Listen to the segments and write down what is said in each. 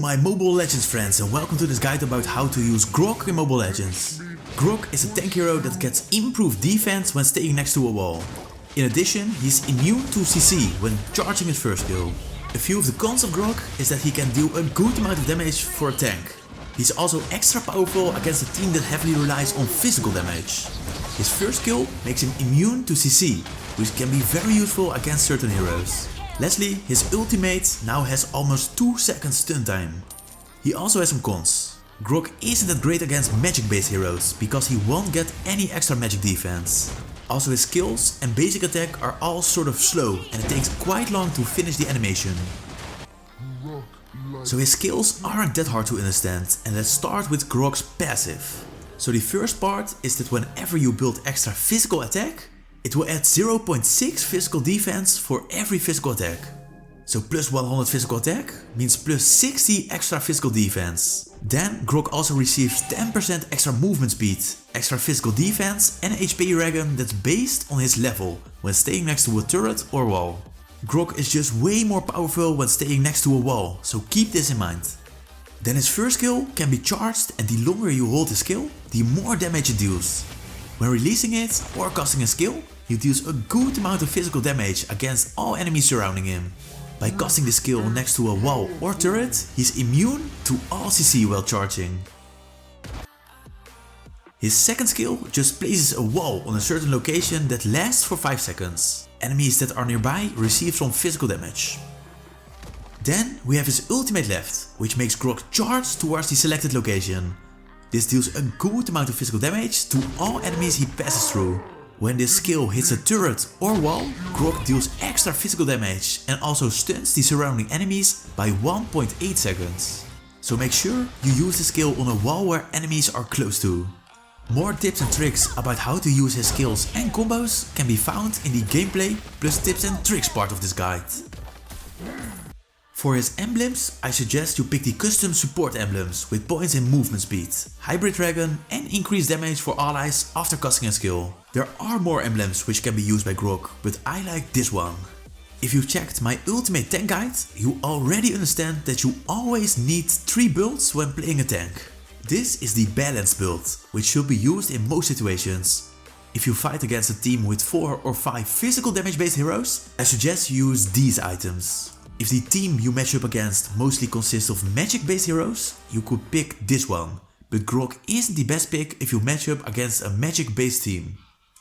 my Mobile Legends friends, and welcome to this guide about how to use Grock in Mobile Legends. Grock is a tank hero that gets improved defense when staying next to a wall. In addition, he's immune to CC when charging his first skill. A few of the cons of Grock is that he can deal a good amount of damage for a tank. He's also extra powerful against a team that heavily relies on physical damage. His first skill makes him immune to CC, which can be very useful against certain heroes. Lastly, his ultimate now has almost 2 seconds stun time. He also has some cons. Grock isn't that great against magic based heroes because he won't get any extra magic defense. Also his skills and basic attack are all sort of slow and it takes quite long to finish the animation. So his skills aren't that hard to understand, and let's start with Grock's passive. So the first part is that whenever you build extra physical attack, it will add 0.6 physical defense for every physical attack. So plus 100 physical attack means plus 60 extra physical defense. Then Grock also receives 10% extra movement speed, extra physical defense and an HP regen that's based on his level when staying next to a turret or wall. Grock is just way more powerful when staying next to a wall, so keep this in mind. Then his first skill can be charged, and the longer you hold the skill, the more damage it deals. When releasing it or casting a skill, he deals a good amount of physical damage against all enemies surrounding him. By casting the skill next to a wall or turret, he's immune to all CC while charging. His second skill just places a wall on a certain location that lasts for 5 seconds. Enemies that are nearby receive some physical damage. Then we have his ultimate left, which makes Grock charge towards the selected location. This deals a good amount of physical damage to all enemies he passes through. When this skill hits a turret or wall, Grock deals extra physical damage and also stuns the surrounding enemies by 1.8 seconds. So make sure you use the skill on a wall where enemies are close to. More tips and tricks about how to use his skills and combos can be found in the gameplay plus tips and tricks part of this guide. For his emblems, I suggest you pick the custom support emblems with points in movement speed, hybrid regen and increased damage for allies after casting a skill. There are more emblems which can be used by Grock, but I like this one. If you checked my ultimate tank guide, you already understand that you always need 3 builds when playing a tank. This is the balanced build, which should be used in most situations. If you fight against a team with 4 or 5 physical damage based heroes, I suggest you use these items. If the team you match up against mostly consists of magic based heroes, you could pick this one, but Grock isn't the best pick if you match up against a magic based team.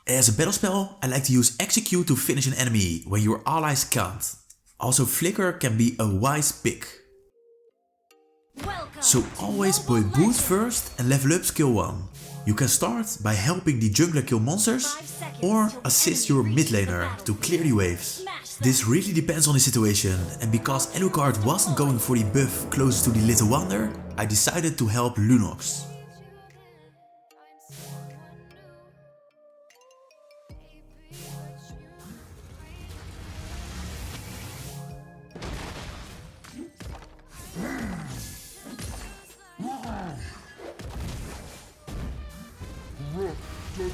As a battle spell, I like to use Execute to finish an enemy when your allies can't. Also Flicker can be a wise pick. So always play boot first and level up skill 1. You can start by helping the jungler kill monsters or assist your mid laner to clear the waves. This really depends on the situation, and because Alucard wasn't going for the buff closest to the Little Wonder, I decided to help Lunox.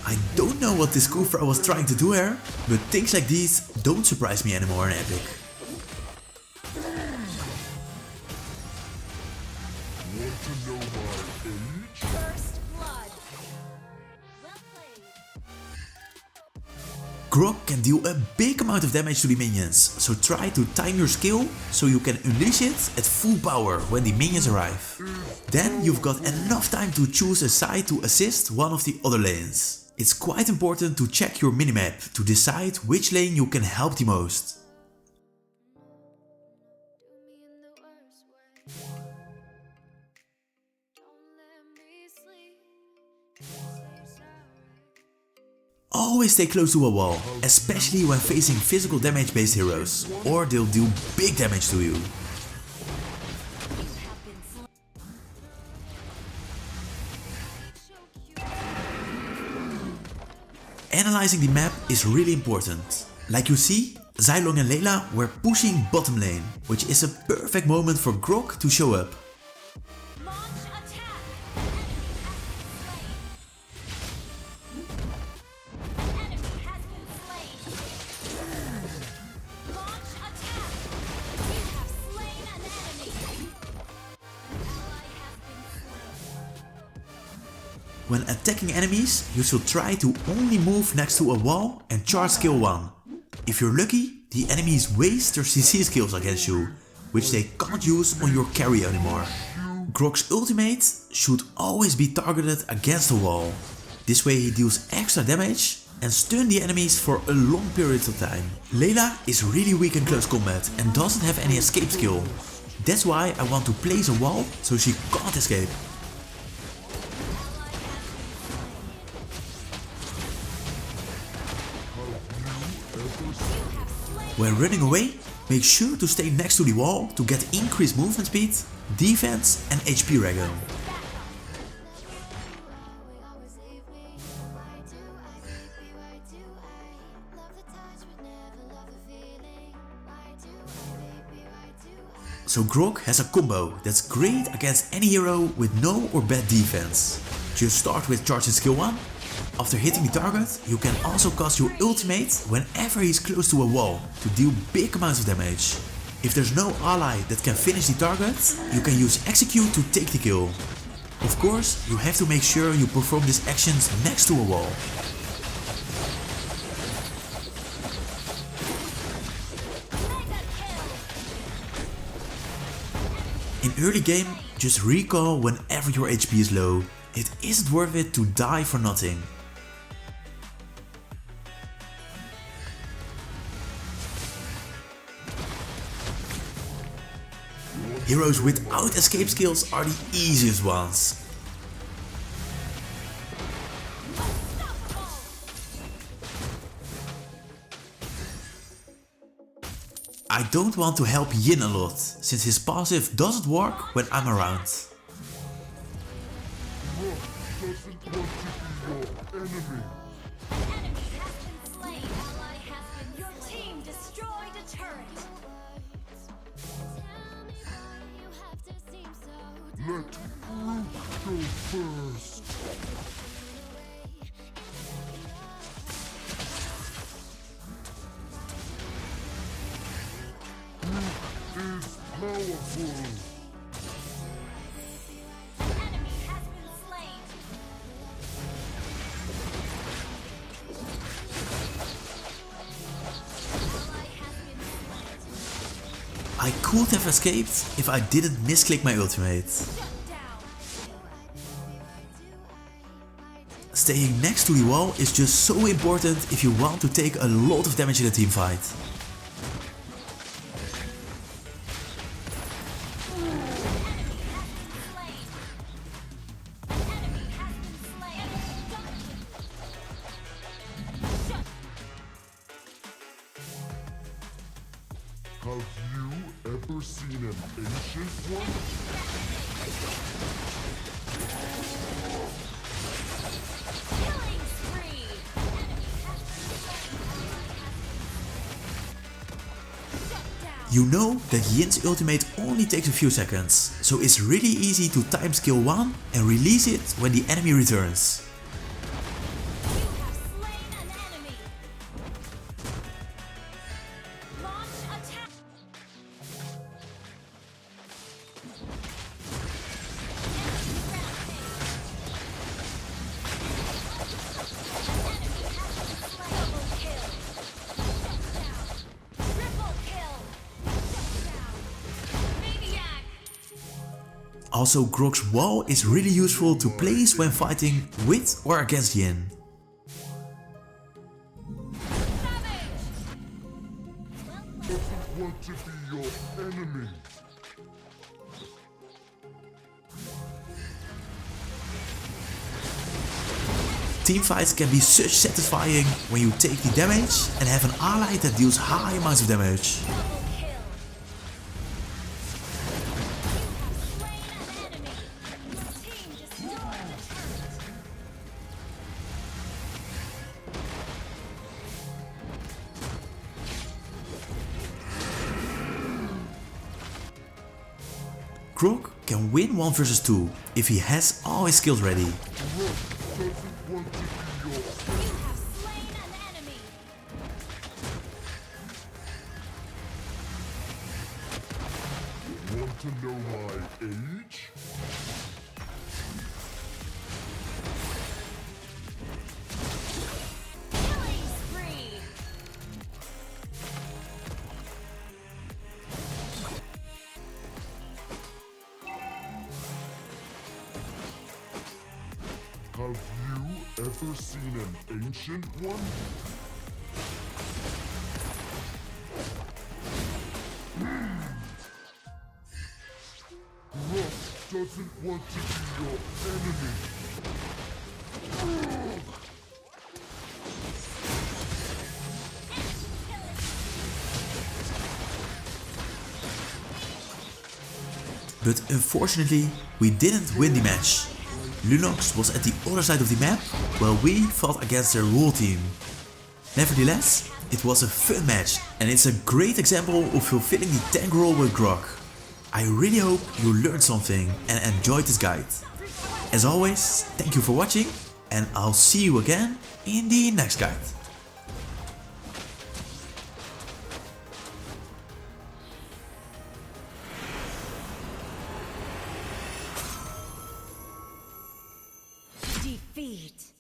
I don't know what this Kufra was trying to do here, but things like these don't surprise me anymore in Epic. Grock can deal a big amount of damage to the minions, so try to time your skill so you can unleash it at full power when the minions arrive. Then you've got enough time to choose a side to assist one of the other lanes. It's quite important to check your minimap to decide which lane you can help the most. Always stay close to a wall, especially when facing physical damage based heroes, or they'll do big damage to you. Analyzing the map is really important. Like you see, Zylong and Layla were pushing bottom lane, which is a perfect moment for Grock to show up. When attacking enemies, you should try to only move next to a wall and charge skill 1. If you're lucky, the enemies waste their CC skills against you, which they can't use on your carry anymore. Grock's ultimate should always be targeted against the wall. This way he deals extra damage and stun the enemies for a long period of time. Layla is really weak in close combat and doesn't have any escape skill. That's why I want to place a wall so she can't escape. When running away, make sure to stay next to the wall to get increased movement speed, defense and HP regen. So Grock has a combo that's great against any hero with no or bad defense. Just start with charging skill 1. After hitting the target, you can also cast your ultimate whenever he's close to a wall to deal big amounts of damage. If there's no ally that can finish the target, you can use execute to take the kill. Of course, you have to make sure you perform these actions next to a wall. In early game, just recall whenever your HP is low. It isn't worth it to die for nothing. Heroes without escape skills are the easiest ones. I don't want to help Yin a lot, since his passive doesn't work when I'm around. Let Grock go first. Grock is powerful. Enemy has been slain. I could have escaped if I didn't misclick my ultimate. Staying next to the wall is just so important if you want to take a lot of damage in a team fight. Have you ever seen an ancient one? Killing spree. You know that Yin's ultimate only takes a few seconds, so it's really easy to time skill 1 and release it when the enemy returns. You have slain an enemy. Launch attack. Also, Grock's wall is really useful to place when fighting with or against Yin. Doesn't want to be your enemy. Teamfights can be such satisfying when you take the damage and have an ally that deals high amounts of damage. Grock can win 1 vs 2 if he has all his skills ready. Grock doesn't want to be your You have slain an enemy. Want to know my age? Have you ever seen an ancient one? Grock doesn't want to be your enemy. But unfortunately, we didn't win the match. Lunox was at the other side of the map, while we fought against their whole team. Nevertheless, it was a fun match, and it's a great example of fulfilling the tank role with Grock. I really hope you learned something and enjoyed this guide. As always, thank you for watching, and I'll see you again in the next guide. Defeat.